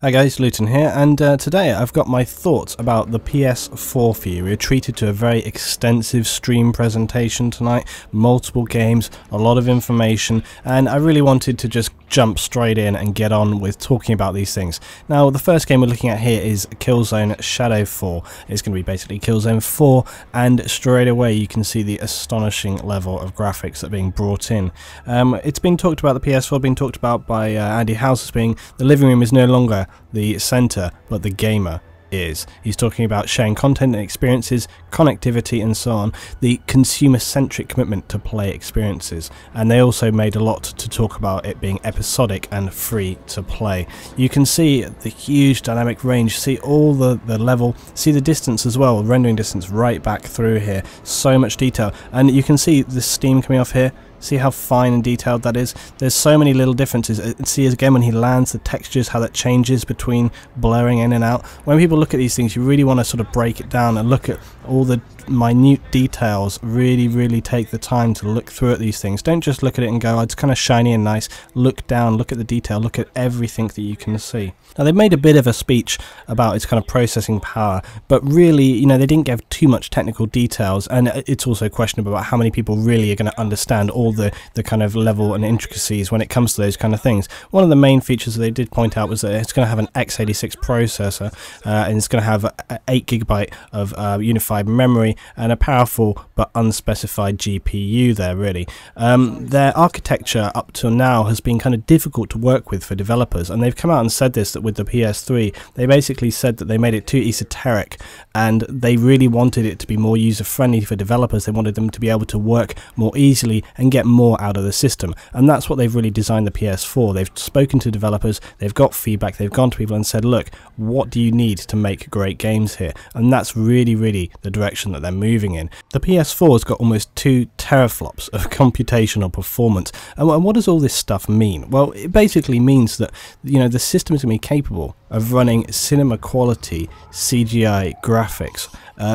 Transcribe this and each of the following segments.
Hi guys, Luetin here, and today I've got my thoughts about the PS4 for you. We were treated to a very extensive stream presentation tonight, multiple games, a lot of information, and I really wanted to just jump straight in and get on with talking about these things. Now, the first game we're looking at here is Killzone Shadow 4. It's going to be basically Killzone 4, and straight away you can see the astonishing level of graphics that are being brought in. It's been talked about, the PS4 being talked about by Andy House as being the living room is no longer the center, but the gamer is. He's talking about sharing content and experiences, connectivity and so on, the consumer-centric commitment to play experiences, and they also made a lot to talk about it being episodic and free to play. You can see the huge dynamic range, see all the level, see the distance as well, rendering distance right back through here, so much detail, and you can see the steam coming off here. See how fine and detailed that is? There's so many little differences. See again when he lands, the textures, how that changes between blurring in and out. When people look at these things, you really want to sort of break it down and look at all the minute details. Really take the time to look through at these things. Don't just look at it and go, oh, it's kind of shiny and nice. Look down, look at the detail, look at everything that you can see. Now, they've made a bit of a speech about its kind of processing power, but really, you know, they didn't give too much technical details, and it's also questionable about how many people really are going to understand all the kind of level and intricacies when it comes to those kind of things. One of the main features that they did point out was that it's going to have an x86 processor, and it's going to have 8GB of unified memory and a powerful but unspecified GPU there, really. Their architecture up till now has been kind of difficult to work with for developers, and they've come out and said this, that with the PS3 they basically said that they made it too esoteric and they really wanted it to be more user friendly for developers. They wanted them to be able to work more easily and get more out of the system, and that's what they've really designed the PS4. They've spoken to developers, they've got feedback, they've gone to people and said, look, what do you need to make great games here? And that's really the direction that they're moving in. The PS4 has got almost 2 teraflops of computational performance, and what does all this stuff mean? Well, it basically means that, you know, the system is going to be capable of running cinema quality CGI graphics.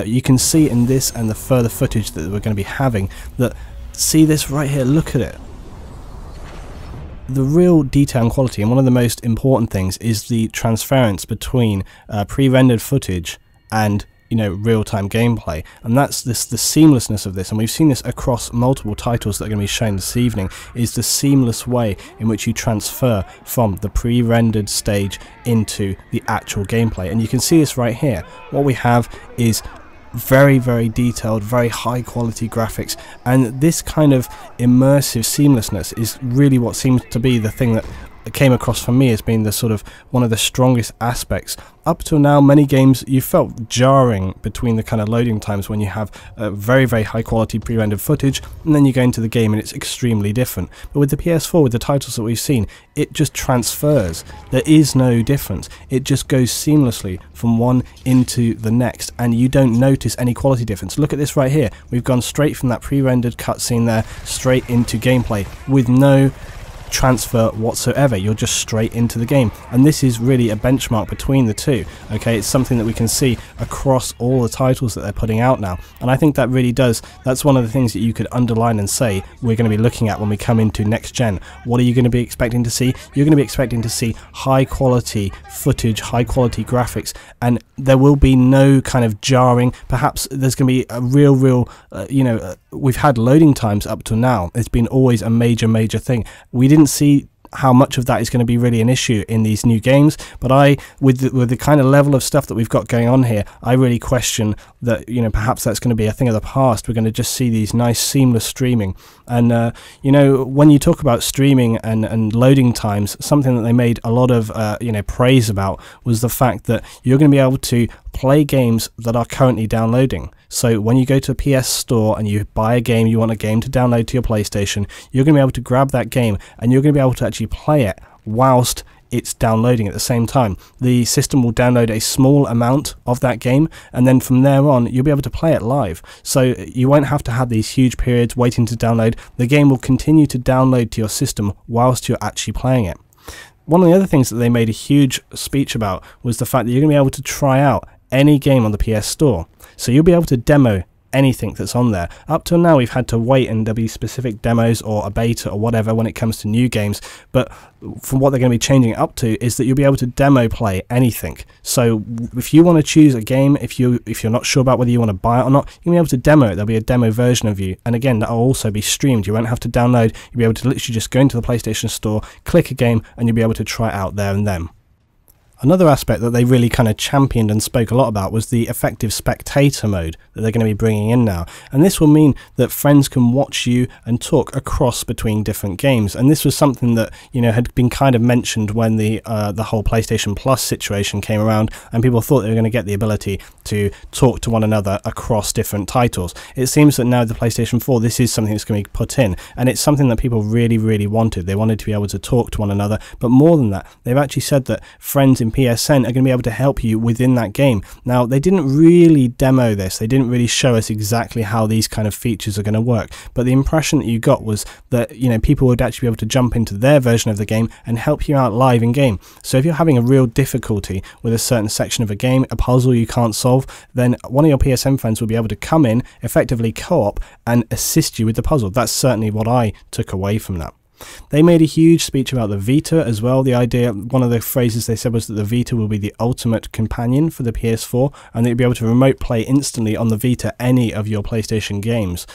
You can see in this and the further footage that we're going to be having that, see this right here, look at it. The real detail and quality, and one of the most important things, is the transference between pre-rendered footage and, you know, real-time gameplay, and that's the seamlessness of this, and we've seen this across multiple titles that are going to be shown this evening, is the seamless way in which you transfer from the pre-rendered stage into the actual gameplay. And you can see this right here. What we have is very detailed, very high quality graphics, and this kind of immersive seamlessness is really what seems to be the thing that came across for me as being the sort of one of the strongest aspects. Up till now, many games you felt jarring between the kind of loading times when you have very high quality pre-rendered footage and then you go into the game and it's extremely different. But with the PS4, with the titles that we've seen, it just transfers. There is no difference. It just goes seamlessly from one into the next, and you don't notice any quality difference. Look at this right here. We've gone straight from that pre-rendered cutscene there straight into gameplay with no transfer whatsoever. You're just straight into the game, and this is really a benchmark between the two. Okay, it's something that we can see across all the titles that they're putting out now, and I think that really that's one of the things that you could underline and say we're going to be looking at when we come into next gen. What are you going to be expecting to see? You're going to be expecting to see high quality footage, high quality graphics, and there will be no kind of jarring. Perhaps there's going to be a real you know, we've had loading times up to now. It's been always a major thing. We didn't see how much of that is going to be really an issue in these new games, but with the kind of level of stuff that we've got going on here, I really question that, you know, perhaps that's going to be a thing of the past. We're going to just see these nice seamless streaming, and you know, when you talk about streaming and loading times, something that they made a lot of you know, praise about was the fact that you're going to be able to play games that are currently downloading. So when you go to a PS Store and you buy a game, you want a game to download to your PlayStation, you're going to be able to grab that game and you're going to be able to actually play it whilst it's downloading at the same time. The system will download a small amount of that game, and then from there on you'll be able to play it live. So you won't have to have these huge periods waiting to download. The game will continue to download to your system whilst you're actually playing it. One of the other things that they made a huge speech about was the fact that you're going to be able to try out any game on the PS Store. So you'll be able to demo anything that's on there. Up till now we've had to wait, and there'll be specific demos or a beta or whatever when it comes to new games, but from what they're going to be changing it up to is that you'll be able to demo play anything. So if you want to choose a game, if you're not sure about whether you want to buy it or not, you'll be able to demo it. There'll be a demo version of you, and again, that'll also be streamed. You won't have to download. You'll be able to literally just go into the PlayStation Store, click a game, and you'll be able to try it out there and then. Another aspect that they really kind of championed and spoke a lot about was the effective spectator mode that they're going to be bringing in now. And this will mean that friends can watch you and talk across between different games. And this was something that, you know, had been kind of mentioned when the whole PlayStation Plus situation came around, and people thought they were going to get the ability to talk to one another across different titles. It seems that now the PlayStation 4, this is something that's going to be put in, and it's something that people really, really wanted. They wanted to be able to talk to one another, but more than that, they've actually said that friends in PSN are going to be able to help you within that game. Now, they didn't really demo this, they didn't really show us exactly how these kind of features are going to work, but the impression that you got was that, you know, people would actually be able to jump into their version of the game and help you out live in game. So if you're having a real difficulty with a certain section of a game, a puzzle you can't solve, then one of your PSN friends will be able to come in, effectively co-op, and assist you with the puzzle. That's certainly what I took away from that. They made a huge speech about the Vita as well. The idea, one of the phrases they said was that the Vita will be the ultimate companion for the PS4, and that you'll be able to remote play instantly on the Vita any of your PlayStation games.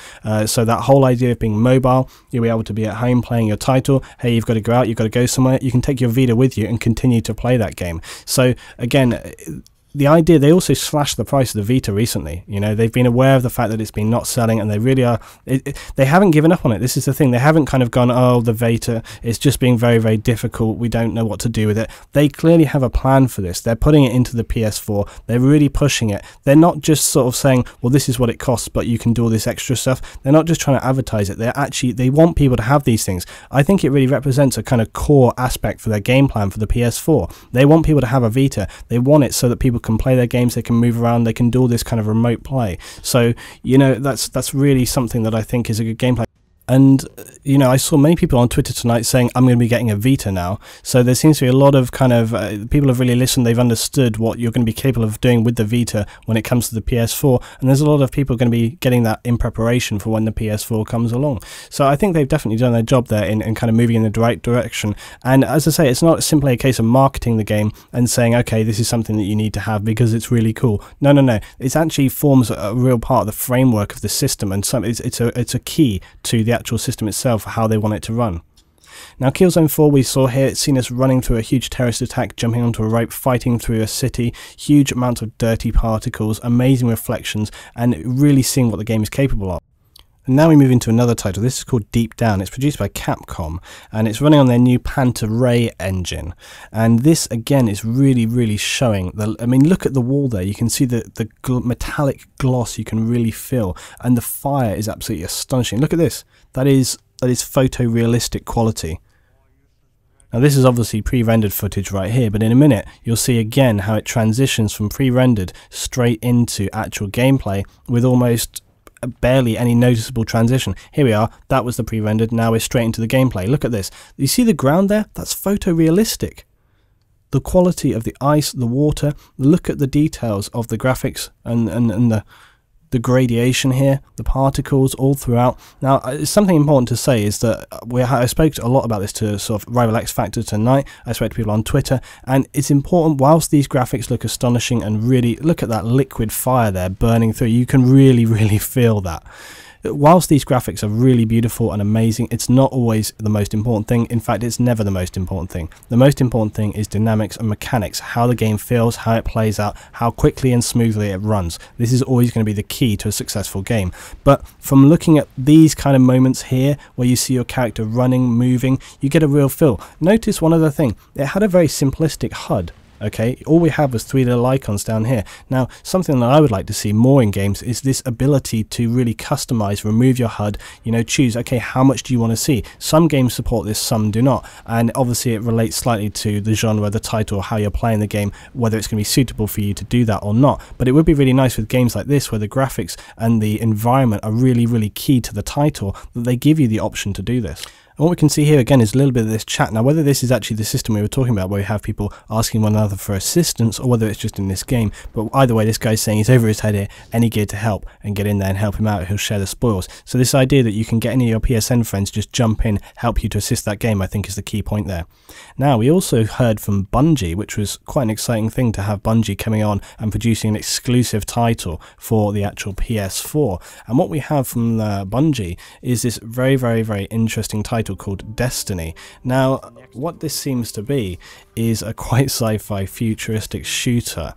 So that whole idea of being mobile, you'll be able to be at home playing your title. Hey, you've got to go out, you've got to go somewhere, you can take your Vita with you and continue to play that game. So again, the idea, they also slashed the price of the Vita recently. You know, they've been aware of the fact that it's been not selling, and they really are, they haven't given up on it. This is the thing, they haven't kind of gone, oh, the Vita is just being very, very difficult, we don't know what to do with it. They clearly have a plan for this. They're putting it into the PS4, they're really pushing it. They're not just sort of saying, well, this is what it costs, but you can do all this extra stuff. They're not just trying to advertise it, they're actually, they want people to have these things. I think it really represents a kind of core aspect for their game plan for the PS4. They want people to have a Vita, they want it so that people can play their games, they can move around, they can do all this kind of remote play. So, you know, that's really something that I think is a good gameplay. And, you know, I saw many people on Twitter tonight saying, I'm going to be getting a Vita now. So there seems to be a lot of kind of, people have really listened, they've understood what you're going to be capable of doing with the Vita when it comes to the PS4. And there's a lot of people going to be getting that in preparation for when the PS4 comes along. So I think they've definitely done their job there in kind of moving in the right direction. And as I say, it's not simply a case of marketing the game and saying, okay, this is something that you need to have because it's really cool. No, no, no. It actually forms a real part of the framework of the system, and it's a key to the actual system itself, how they want it to run. Now, Killzone 4 we saw here, it's seen us running through a huge terrorist attack, jumping onto a rope, fighting through a city, huge amounts of dirty particles, amazing reflections, and really seeing what the game is capable of. And now we move into another title. This is called Deep Down. It's produced by Capcom, and it's running on their new Panta Ray engine. And this, again, is really, really showing. I mean, look at the wall there. You can see the metallic gloss you can really feel, and the fire is absolutely astonishing. Look at this. That is photorealistic quality. Now, this is obviously pre-rendered footage right here, but in a minute you'll see again how it transitions from pre-rendered straight into actual gameplay with almost barely any noticeable transition. Here we are, that was the pre-rendered, now we're straight into the gameplay. Look at this. You see the ground there? That's photorealistic. The quality of the ice, the water, look at the details of the graphics and the gradation here, the particles all throughout. Now, something important to say is that I spoke a lot about this to sort of Rival X Factor tonight. I spoke to people on Twitter, and it's important, whilst these graphics look astonishing and really, look at that liquid fire there burning through, you can really, really feel that. Whilst these graphics are really beautiful and amazing, it's not always the most important thing. In fact, it's never the most important thing. The most important thing is dynamics and mechanics, how the game feels, how it plays out, how quickly and smoothly it runs. This is always going to be the key to a successful game. But from looking at these kind of moments here, where you see your character running, moving, you get a real feel. Notice one other thing, it had a very simplistic HUD. Okay, all we have was 3 little icons down here. Now, something that I would like to see more in games is this ability to really customize, remove your HUD, you know, choose, okay, how much do you want to see? Some games support this, some do not, and obviously it relates slightly to the genre, the title, how you're playing the game, whether it's going to be suitable for you to do that or not. But it would be really nice with games like this, where the graphics and the environment are really, really key to the title, that they give you the option to do this. And what we can see here again is a little bit of this chat. Now, whether this is actually the system we were talking about where we have people asking one another for assistance, or whether it's just in this game, but either way, this guy's saying he's over his head here, any gear to help, and get in there and help him out, he'll share the spoils. So this idea that you can get any of your PSN friends just jump in, help you to assist that game, I think is the key point there. Now, we also heard from Bungie, which was quite an exciting thing to have Bungie coming on and producing an exclusive title for the actual PS4. And what we have from Bungie is this very, very, very interesting title called Destiny. Now, what this seems to be is a quite sci-fi futuristic shooter.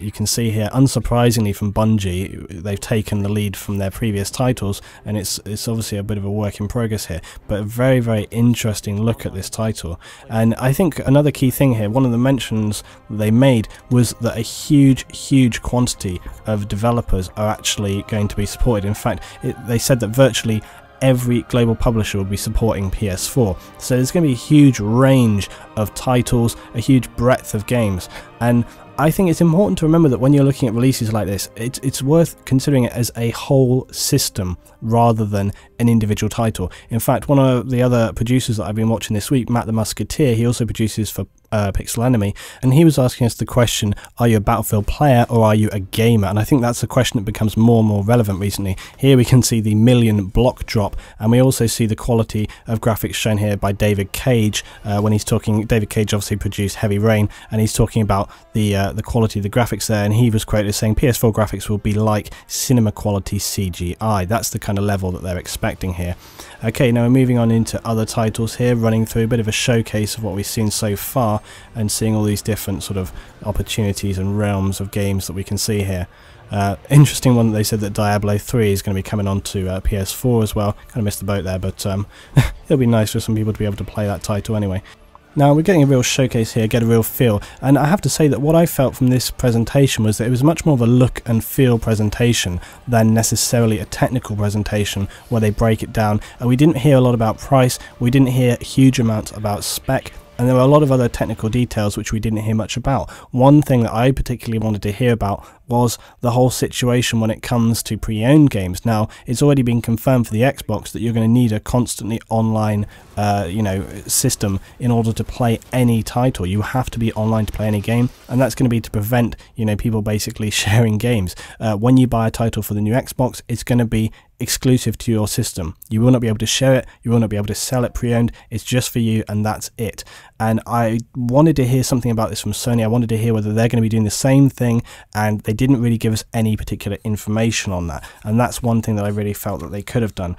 You can see here, unsurprisingly from Bungie, they've taken the lead from their previous titles, and it's obviously a bit of a work in progress here, but a very, very interesting look at this title. And I think another key thing here, one of the mentions they made was that a huge quantity of developers are actually going to be supported. In fact, they said that virtually every global publisher will be supporting PS4. So there's going to be a huge range of titles, a huge breadth of games, and I think it's important to remember that when you're looking at releases like this, it's worth considering it as a whole system rather than an individual title. In fact, one of the other producers that I've been watching this week, Matt the Musketeer, he also produces for Pixel Enemy, and he was asking us the question, are you a Battlefield player or are you a gamer? And I think that's a question that becomes more and more relevant recently. Here we can see the million block drop, and we also see the quality of graphics shown here by David Cage when he's talking. David Cage obviously produced Heavy Rain, and he's talking about the quality of the graphics there, and he was quoted as saying PS4 graphics will be like cinema quality CGI. That's the kind of level that they're expecting here. Okay, now we're moving on into other titles here, running through a bit of a showcase of what we've seen so far and seeing all these different sort of opportunities and realms of games that we can see here. Interesting one that they said that Diablo 3 is going to be coming on to PS4 as well. Kind of missed the boat there, but it'll be nice for some people to be able to play that title anyway. Now we're getting a real showcase here, get a real feel, and I have to say that what I felt from this presentation was that it was much more of a look and feel presentation than necessarily a technical presentation where they break it down. And we didn't hear a lot about price, we didn't hear huge amounts about spec, and there were a lot of other technical details which we didn't hear much about. One thing that I particularly wanted to hear about was the whole situation when it comes to pre-owned games. Now, it's already been confirmed for the Xbox that you're going to need a constantly online system in order to play any title. You have to be online to play any game, and that's going to be to prevent people basically sharing games. When you buy a title for the new Xbox, it's going to be exclusive to your system. You will not be able to share it, you will not be able to sell it pre-owned, it's just for you, and that's it. And I wanted to hear something about this from Sony. I wanted to hear whether they're going to be doing the same thing, and they didn't really give us any particular information on that, and that's one thing that I really felt that they could have done.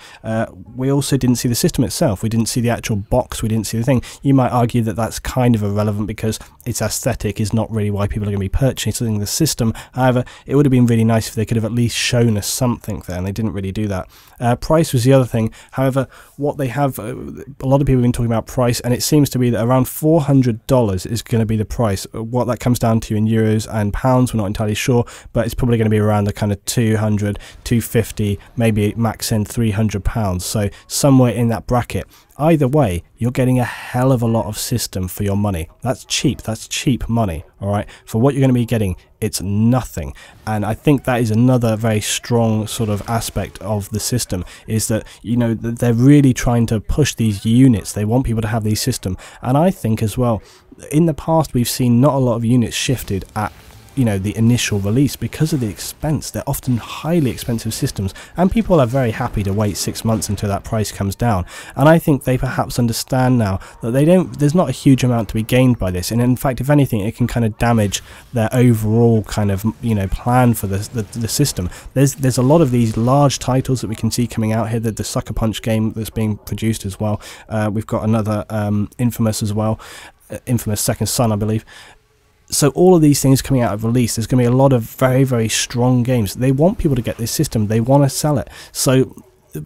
We also didn't see the system itself, we didn't see the actual box, we didn't see the thing. You might argue that that's kind of irrelevant because its aesthetic is not really why people are going to be purchasing the system. However, it would have been really nice if they could have at least shown us something there, and they didn't really do that. Price was the other thing. However, what they have, a lot of people have been talking about price, and it seems to be that around $400 is going to be the price. What that comes down to in euros and pounds, we're not entirely sure, but it's probably going to be around the kind of 200, 250, maybe max in £300. So somewhere in that bracket. Either way, you're getting a hell of a lot of system for your money. That's cheap money, alright? For what you're going to be getting, it's nothing. And I think that is another very strong sort of aspect of the system, is that, they're really trying to push these units. They want people to have these systems. And I think as well, in the past we've seen not a lot of units shifted at the initial release because of the expense. They're often highly expensive systems, and people are very happy to wait 6 months until that price comes down. And I think they perhaps understand now that there's not a huge amount to be gained by this, and in fact, if anything, it can kind of damage their overall kind of plan for the system. There's a lot of these large titles that we can see coming out here. The Sucker Punch game that's being produced as well. We've got another Infamous as well, Infamous Second Son, I believe. So all of these things coming out of release, there's going to be a lot of very, very strong games. They want people to get this system. They want to sell it. So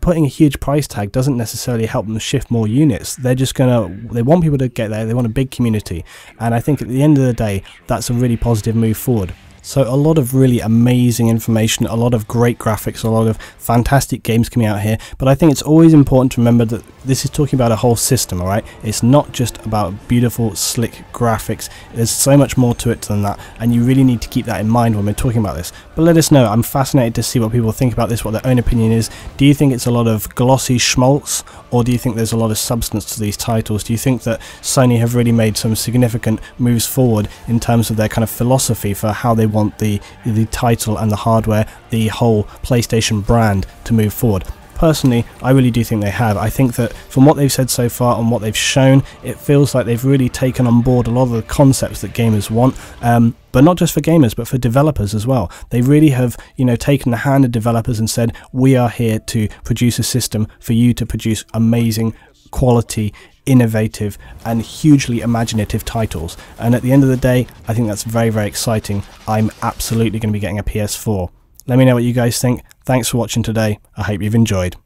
putting a huge price tag doesn't necessarily help them shift more units. They want people to get there. They want a big community. And I think at the end of the day, that's a really positive move forward. So a lot of really amazing information, a lot of great graphics, a lot of fantastic games coming out here, but I think it's always important to remember that this is talking about a whole system, alright? It's not just about beautiful, slick graphics. There's so much more to it than that, and you really need to keep that in mind when we're talking about this. But let us know. I'm fascinated to see what people think about this, what their own opinion is. Do you think it's a lot of glossy schmaltz, or do you think there's a lot of substance to these titles? Do you think that Sony have really made some significant moves forward in terms of their kind of philosophy for how they want the title and the hardware, the whole PlayStation brand to move forward? Personally, I really do think they have. I think that from what they've said so far and what they've shown, it feels like they've really taken on board a lot of the concepts that gamers want, but not just for gamers, but for developers as well. They really have, taken the hand of developers and said, we are here to produce a system for you to produce amazing quality, innovative and hugely imaginative titles. And at the end of the day, I think that's very, very exciting. I'm absolutely going to be getting a PS4. Let me know what you guys think. Thanks for watching today. I hope you've enjoyed.